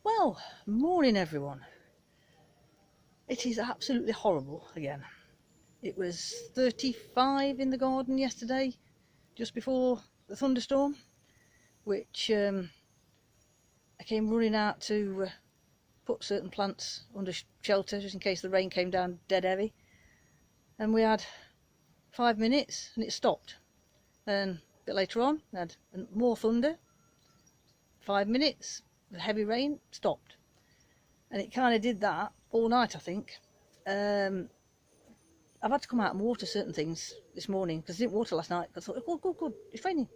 Well, morning everyone. It is absolutely horrible again. It was 35 in the garden yesterday, just before the thunderstorm, which I came running out to put certain plants under shelter just in case the rain came down dead heavy. And we had 5 minutes and it stopped. Then a bit later on, we had more thunder, 5 minutes, the heavy rain stopped. And it kind of did that all night, I think. I've had to come out and water certain things this morning because I didn't water last night. I thought, oh, good, it's raining.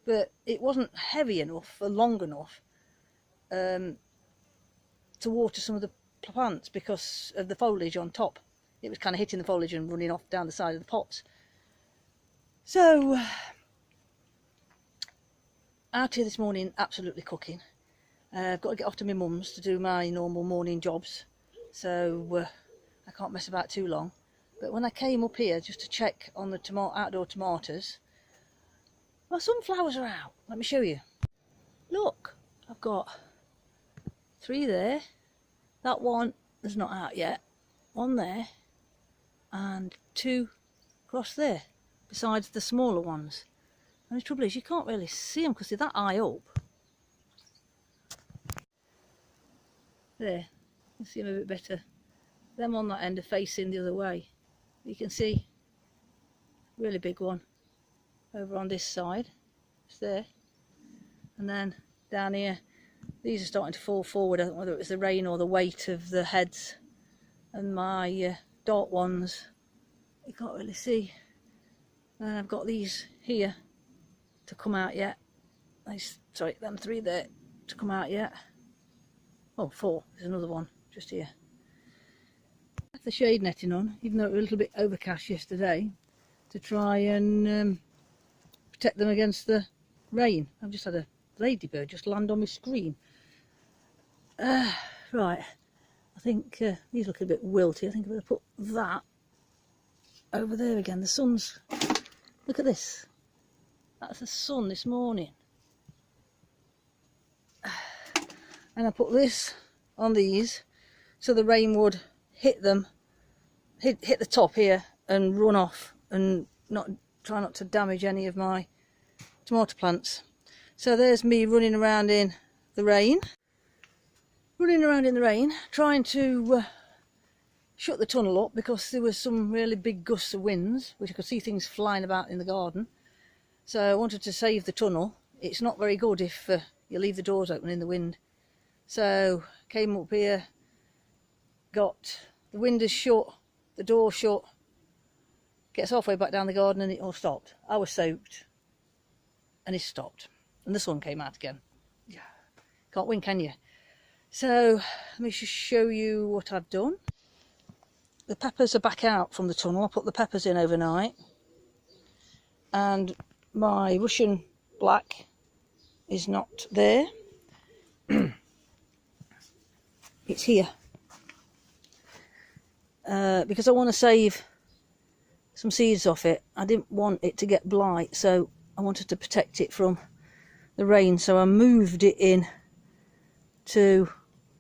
But it wasn't heavy enough or long enough to water some of the plants because of the foliage on top. It was kind of hitting the foliage and running off down the side of the pots. So, out here this morning, absolutely cooking. I've got to get off to my mum's to do my normal morning jobs, so I can't mess about too long. But when I came up here just to check on the outdoor tomatoes, my sunflowers are out. Let me show you. Look, I've got 3 there. That one is not out yet. 1 there, and 2 across there, besides the smaller ones. And the trouble is, you can't really see them because they're that high up. There, you can see them a bit better. Them on that end are facing the other way. You can see really big one over on this side. It's there. And then down here, these are starting to fall forward. I don't know whether it was the rain or the weight of the heads. And my dark ones, you can't really see. And I've got these here to come out yet. Sorry, them 3 there to come out yet. Oh, 4. There's another one just here. I have the shade netting on, even though it was a little bit overcast yesterday, to try and protect them against the rain. I've just had a ladybird just land on my screen. Right, I think these look a bit wilty. I think I'm going to put that over there again. The sun's... Look at this. That's the sun this morning. And I put this on these so the rain would hit them, hit the top here and run off and try not to damage any of my tomato plants. So there's me running around in the rain. Trying to shut the tunnel up because there was some really big gusts of winds, which I could see things flying about in the garden. So I wanted to save the tunnel. It's not very good if you leave the doors open in the wind. So came up here, got the windows shut, the door shut, gets halfway back down the garden and it all stopped. I was soaked and it stopped. And the sun came out again. Can't win, can you? So let me just show you what I've done. The peppers are back out from the tunnel. I put the peppers in overnight. And my Russian black is not there. It's here. Because I want to save some seeds off it. I didn't want it to get blight, so I wanted to protect it from the rain. So I moved it in to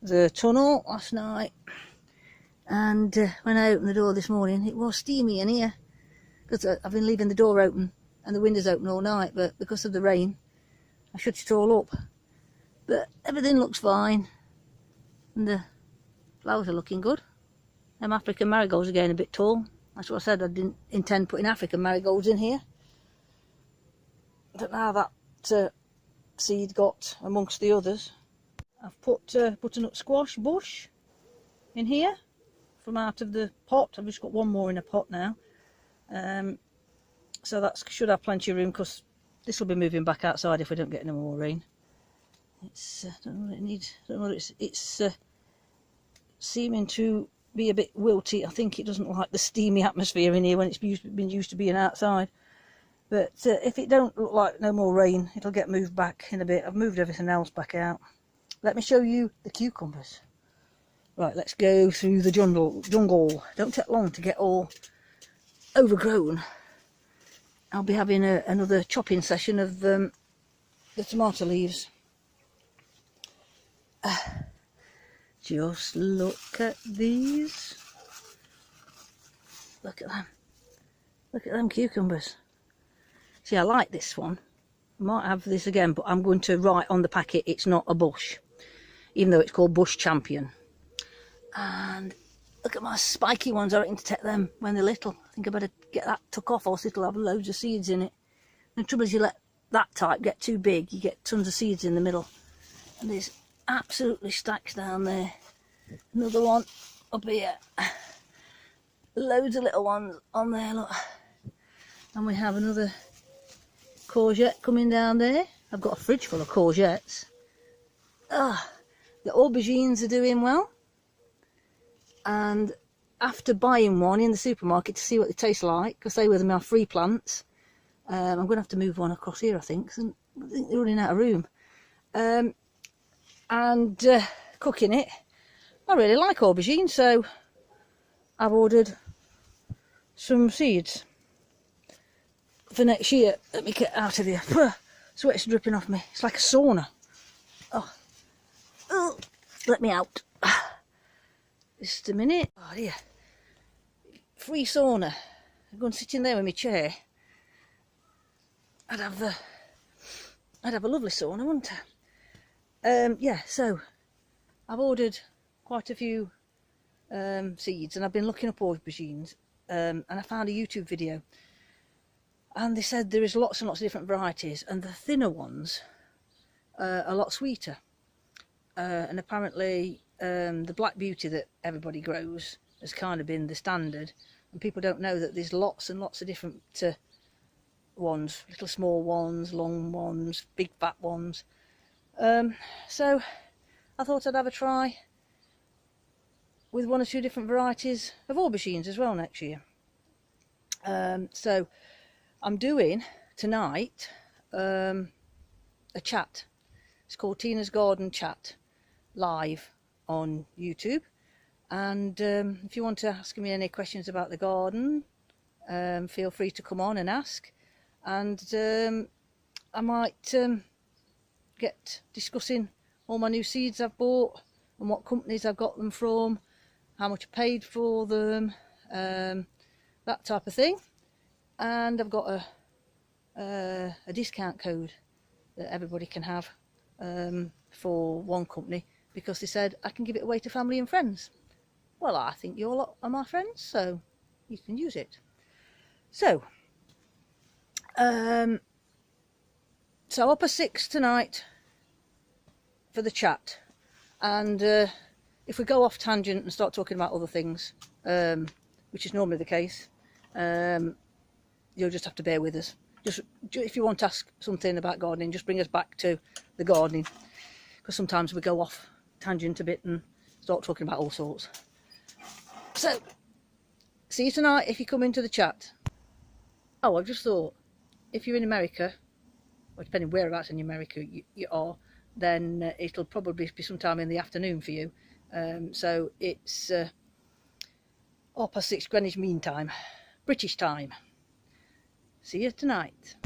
the tunnel last night. And when I opened the door this morning, it was steamy in here. Because I've been leaving the door open and the windows open all night, but because of the rain, I shut it all up. But everything looks fine. And the flowers are looking good. Them African marigolds are getting a bit tall. That's what I said, I didn't intend putting African marigolds in here. I don't know how that seed got amongst the others. I've put butternut squash bush in here from out of the pot. I've just got 1 more in a pot now. So that should have plenty of room because this will be moving back outside if we don't get any more rain. It's I don't know what it needs. I don't know what it's seeming to be a bit wilty. I think it doesn't like the steamy atmosphere in here when it's been used to being outside. But if it don't look like no more rain, it'll get moved back in a bit. I've moved everything else back out. Let me show you the cucumbers. Right, let's go through the jungle. Don't take long to get all overgrown. I'll be having another chopping session of the tomato leaves. Just look at these. Look at them. Look at them cucumbers. See, I like this one. I might have this again, but I'm going to write on the packet it's not a bush, even though it's called Bush Champion. And look at my spiky ones. I reckon to take them when they're little. I think I better get that took off, or it'll have loads of seeds in it. The trouble is, you let that type get too big, you get tons of seeds in the middle. And there's absolutely stacks down there. Another one up here. Loads of little ones on there, look. And we have another courgette coming down there. I've got a fridge full of courgettes. Ah, the aubergines are doing well. And after buying one in the supermarket to see what they taste like, because they were my free plants, I'm going to have to move one across here, I think, because I think they're running out of room. And cooking it. I really like aubergine, so I've ordered some seeds for next year. Let me get out of here. Sweat's dripping off me. It's like a sauna. Oh, let me out. Just a minute. Oh dear. Free sauna. I'm going to sit in there with my chair. I'd have a lovely sauna, wouldn't I? Yeah, so I've ordered quite a few seeds, and I've been looking up aubergines, and I found a YouTube video, and they said there is lots and lots of different varieties, and the thinner ones are a lot sweeter, and apparently the Black Beauty that everybody grows has kind of been the standard, and people don't know that there's lots and lots of different ones, little small ones, long ones, big fat ones. So I thought I'd have a try with one or two different varieties of aubergines as well next year. So I'm doing tonight a chat. It's called Tina's Garden Chat, live on YouTube. And if you want to ask me any questions about the garden, feel free to come on and ask. And I might get discussing all my new seeds I've bought and what companies I've got them from, how much I paid for them, that type of thing. And I've got a discount code that everybody can have for one company, because they said I can give it away to family and friends. Well, I think you all are my friends, so you can use it. So up at 6 tonight for the chat, and if we go off tangent and start talking about other things, which is normally the case, you'll just have to bear with us. Just if you want to ask something about gardening, just bring us back to the gardening, because sometimes we go off tangent a bit and start talking about all sorts. So see you tonight if you come into the chat. Oh, I've just thought, if you're in America, or depending whereabouts in America you are, then it'll probably be sometime in the afternoon for you. So it's 6:30 Greenwich Mean Time, British time. See you tonight.